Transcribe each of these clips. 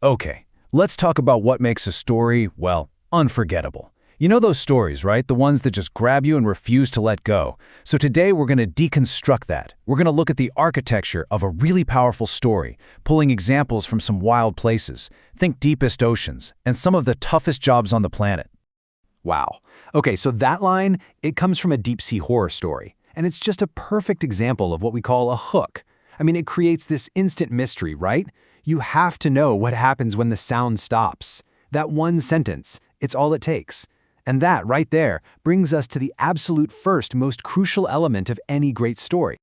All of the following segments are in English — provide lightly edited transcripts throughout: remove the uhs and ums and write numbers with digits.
Okay, let's talk about what makes a story, well, unforgettable. You know those stories, right? The ones that just grab you and refuse to let go. So today we're going to deconstruct that. We're going to look at the architecture of a really powerful story, pulling examples from some wild places. Think deepest oceans and some of the toughest jobs on the planet. Wow. Okay, so that line, it comes from a deep-sea horror story. And it's just a perfect example of what we call a hook. I mean, it creates this instant mystery, right? You have to know what happens when the sound stops. That one sentence, it's all it takes. And that, right there, brings us to the absolute first, most crucial element of any great story.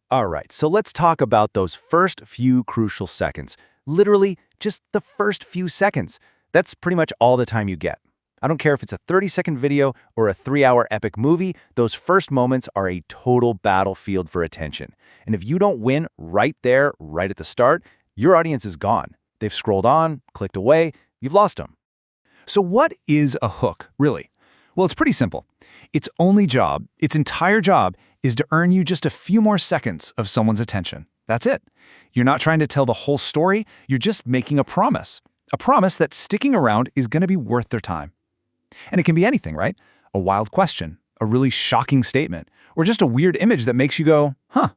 All right, so let's talk about those first few crucial seconds. Literally, just the first few seconds. That's pretty much all the time you get. I don't care if it's a 30-second video or a 3-hour epic movie, those first moments are a total battlefield for attention. And if you don't win right there, right at the start, your audience is gone. They've scrolled on, clicked away, you've lost them. So what is a hook, really? Well, it's pretty simple. Its only job, its entire job, is to earn you just a few more seconds of someone's attention. That's it. You're not trying to tell the whole story, you're just making a promise. A promise that sticking around is going to be worth their time. And it can be anything, right? A wild question, a really shocking statement, or just a weird image that makes you go, huh.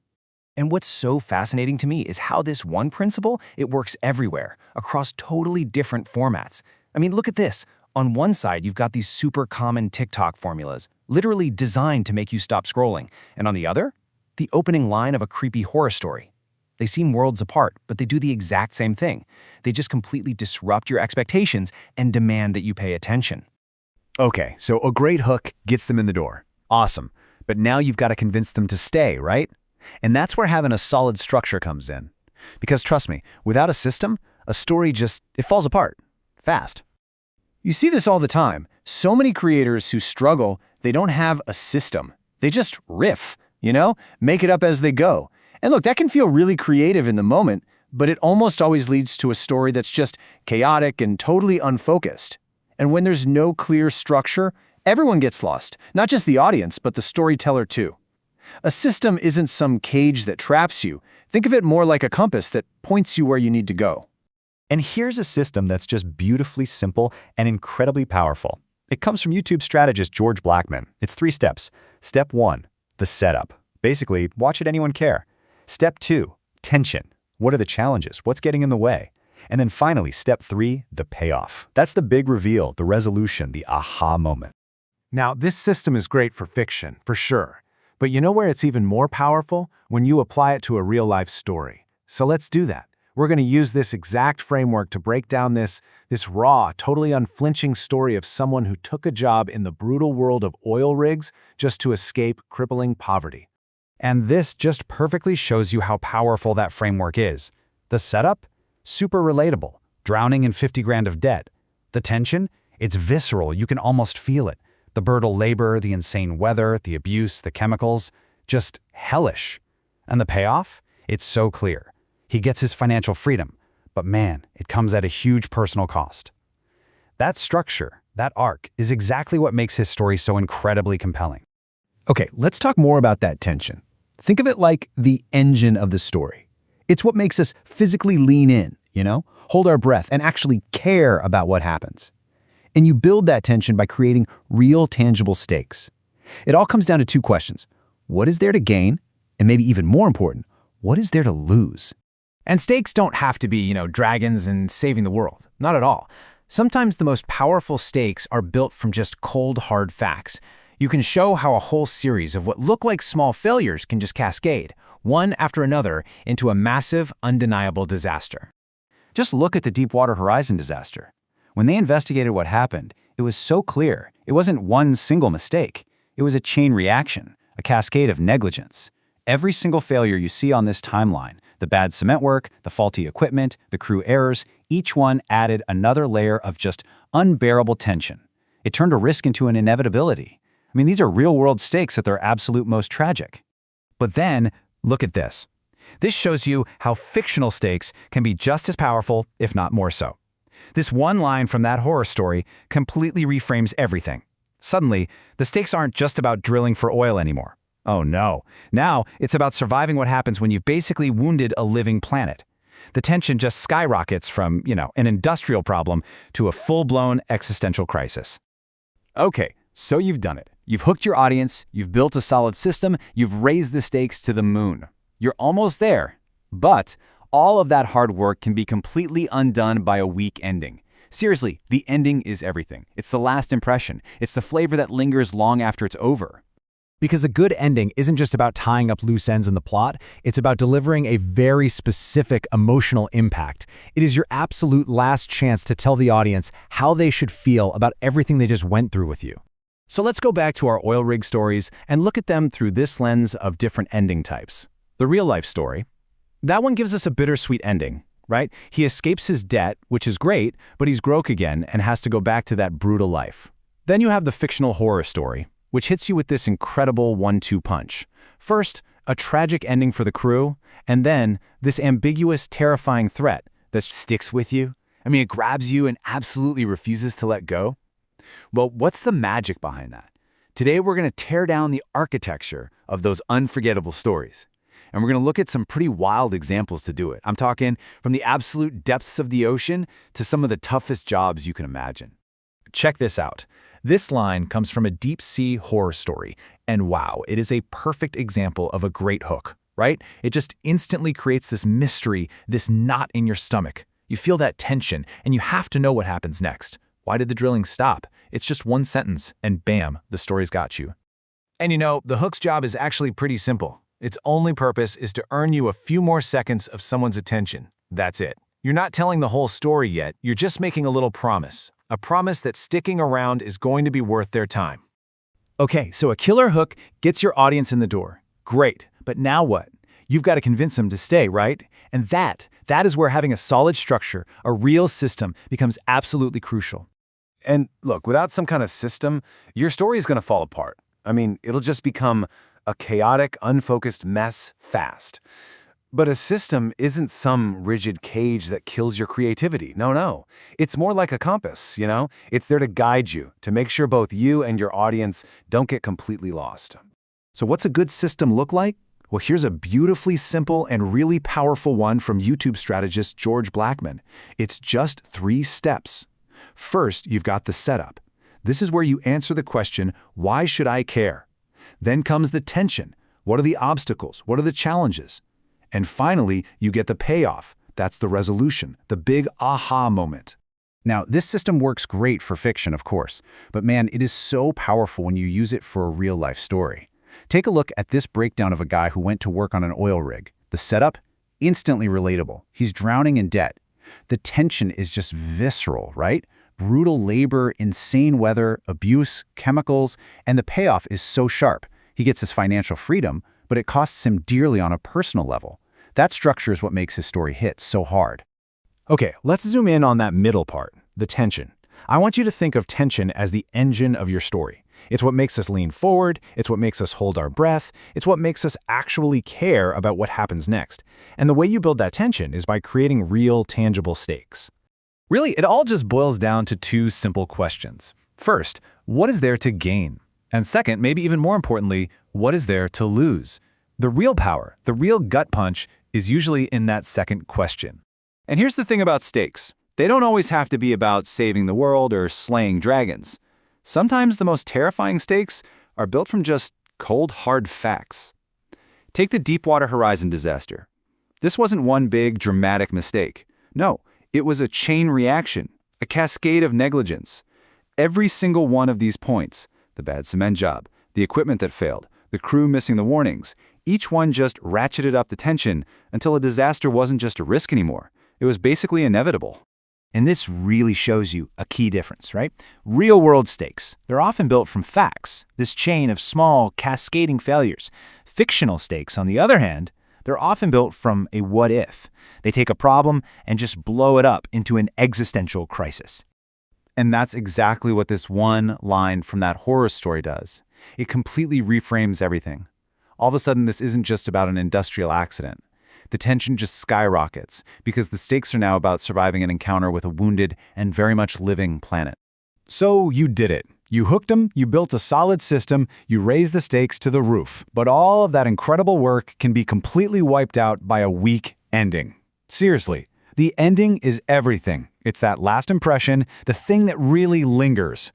And what's so fascinating to me is how this one principle, it works everywhere, across totally different formats. I mean, look at this. On one side, you've got these super common TikTok formulas, literally designed to make you stop scrolling. And on the other, the opening line of a creepy horror story. They seem worlds apart, but they do the exact same thing. They just completely disrupt your expectations and demand that you pay attention. Okay, so a great hook gets them in the door. Awesome. But now you've got to convince them to stay, right? And that's where having a solid structure comes in. Because trust me, without a system, a story it falls apart. Fast. You see this all the time. So many creators who struggle, they don't have a system. They just riff, make it up as they go. And look, that can feel really creative in the moment, but it almost always leads to a story that's just chaotic and totally unfocused. And when there's no clear structure, everyone gets lost. Not just the audience, but the storyteller too. A system isn't some cage that traps you. Think of it more like a compass that points you where you need to go. And here's a system that's just beautifully simple and incredibly powerful. It comes from YouTube strategist George Blackman. It's 3 steps. Step 1, the setup. Basically, watch it anyone care. Step 2, tension. What are the challenges? What's getting in the way? And then finally, step 3, the payoff. That's the big reveal, the resolution, the aha moment. Now, this system is great for fiction, for sure. But you know where it's even more powerful? When you apply it to a real-life story. So let's do that. We're going to use this exact framework to break down this raw, totally unflinching story of someone who took a job in the brutal world of oil rigs just to escape crippling poverty. And this just perfectly shows you how powerful that framework is. The setup? Super relatable. Drowning in 50 grand of debt. The tension? It's visceral, you can almost feel it. The brutal labor, the insane weather, the abuse, the chemicals. Just hellish. And the payoff? It's so clear. He gets his financial freedom, but man, it comes at a huge personal cost. That structure, that arc, is exactly what makes his story so incredibly compelling. Okay, let's talk more about that tension. Think of it like the engine of the story. It's what makes us physically lean in, hold our breath, and actually care about what happens. And you build that tension by creating real, tangible stakes. It all comes down to 2 questions. What is there to gain? And maybe even more important, what is there to lose? And stakes don't have to be, dragons and saving the world. Not at all. Sometimes the most powerful stakes are built from just cold, hard facts. You can show how a whole series of what look like small failures can just cascade, one after another, into a massive, undeniable disaster. Just look at the Deepwater Horizon disaster. When they investigated what happened, it was so clear. It wasn't one single mistake. It was a chain reaction, a cascade of negligence. Every single failure you see on this timeline, the bad cement work, the faulty equipment, the crew errors, each one added another layer of just unbearable tension. It turned a risk into an inevitability. I mean, these are real-world stakes at their absolute most tragic. But then, look at this. This shows you how fictional stakes can be just as powerful, if not more so. This one line from that horror story completely reframes everything. Suddenly, the stakes aren't just about drilling for oil anymore. Oh no. Now, it's about surviving what happens when you've basically wounded a living planet. The tension just skyrockets from, an industrial problem to a full-blown existential crisis. Okay, so you've done it. You've hooked your audience, you've built a solid system, you've raised the stakes to the moon. You're almost there. But all of that hard work can be completely undone by a weak ending. Seriously, the ending is everything. It's the last impression. It's the flavor that lingers long after it's over. Because a good ending isn't just about tying up loose ends in the plot, it's about delivering a very specific emotional impact. It is your absolute last chance to tell the audience how they should feel about everything they just went through with you. So let's go back to our oil rig stories and look at them through this lens of different ending types. The real-life story. That one gives us a bittersweet ending, right? He escapes his debt, which is great, but he's broke again and has to go back to that brutal life. Then you have the fictional horror story, which hits you with this incredible 1-2 punch. First, a tragic ending for the crew, and then this ambiguous, terrifying threat that sticks with you. I mean, it grabs you and absolutely refuses to let go. Well, what's the magic behind that? Today, we're going to tear down the architecture of those unforgettable stories. And we're going to look at some pretty wild examples to do it. I'm talking from the absolute depths of the ocean to some of the toughest jobs you can imagine. Check this out. This line comes from a deep-sea horror story, and wow, it is a perfect example of a great hook, right? It just instantly creates this mystery, this knot in your stomach. You feel that tension, and you have to know what happens next. Why did the drilling stop? It's just one sentence, and bam, the story's got you. And the hook's job is actually pretty simple. Its only purpose is to earn you a few more seconds of someone's attention. That's it. You're not telling the whole story yet, you're just making a little promise. A promise that sticking around is going to be worth their time. Okay, so a killer hook gets your audience in the door. Great, but now what? You've got to convince them to stay, right? And that is where having a solid structure, a real system, becomes absolutely crucial. And look, without some kind of system, your story is going to fall apart. I mean, it'll just become a chaotic, unfocused mess fast. But a system isn't some rigid cage that kills your creativity. No. It's more like a compass, It's there to guide you, to make sure both you and your audience don't get completely lost. So what's a good system look like? Well, here's a beautifully simple and really powerful one from YouTube strategist George Blackman. It's just 3 steps. First, you've got the setup. This is where you answer the question, why should I care? Then comes the tension. What are the obstacles? What are the challenges? And finally, you get the payoff. That's the resolution, the big aha moment. Now, this system works great for fiction, of course, but man, it is so powerful when you use it for a real-life story. Take a look at this breakdown of a guy who went to work on an oil rig. The setup? Instantly relatable. He's drowning in debt. The tension is just visceral, right? Brutal labor, insane weather, abuse, chemicals, and the payoff is so sharp. He gets his financial freedom, but it costs him dearly on a personal level. That structure is what makes his story hit so hard. Okay, let's zoom in on that middle part, the tension. I want you to think of tension as the engine of your story. It's what makes us lean forward, it's what makes us hold our breath, it's what makes us actually care about what happens next. And the way you build that tension is by creating real, tangible stakes. Really, it all just boils down to 2 simple questions. First, what is there to gain? And second, maybe even more importantly, what is there to lose? The real power, the real gut punch, is usually in that second question. And here's the thing about stakes. They don't always have to be about saving the world or slaying dragons. Sometimes the most terrifying stakes are built from just cold, hard facts. Take the Deepwater Horizon disaster. This wasn't one big, dramatic mistake. No, it was a chain reaction, a cascade of negligence. Every single one of these points, the bad cement job, the equipment that failed, the crew missing the warnings, each one just ratcheted up the tension until a disaster wasn't just a risk anymore. It was basically inevitable. And this really shows you a key difference, right? Real-world stakes, they're often built from facts, this chain of small, cascading failures. Fictional stakes, on the other hand, they're often built from a what-if. They take a problem and just blow it up into an existential crisis. And that's exactly what this one line from that horror story does. It completely reframes everything. All of a sudden, this isn't just about an industrial accident. The tension just skyrockets because the stakes are now about surviving an encounter with a wounded and very much living planet. So you did it. You hooked them, you built a solid system, you raised the stakes to the roof. But all of that incredible work can be completely wiped out by a weak ending. Seriously, the ending is everything. It's that last impression, the thing that really lingers.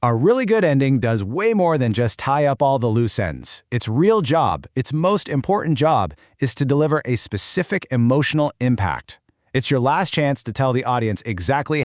A really good ending does way more than just tie up all the loose ends. Its real job, its most important job, is to deliver a specific emotional impact. It's your last chance to tell the audience exactly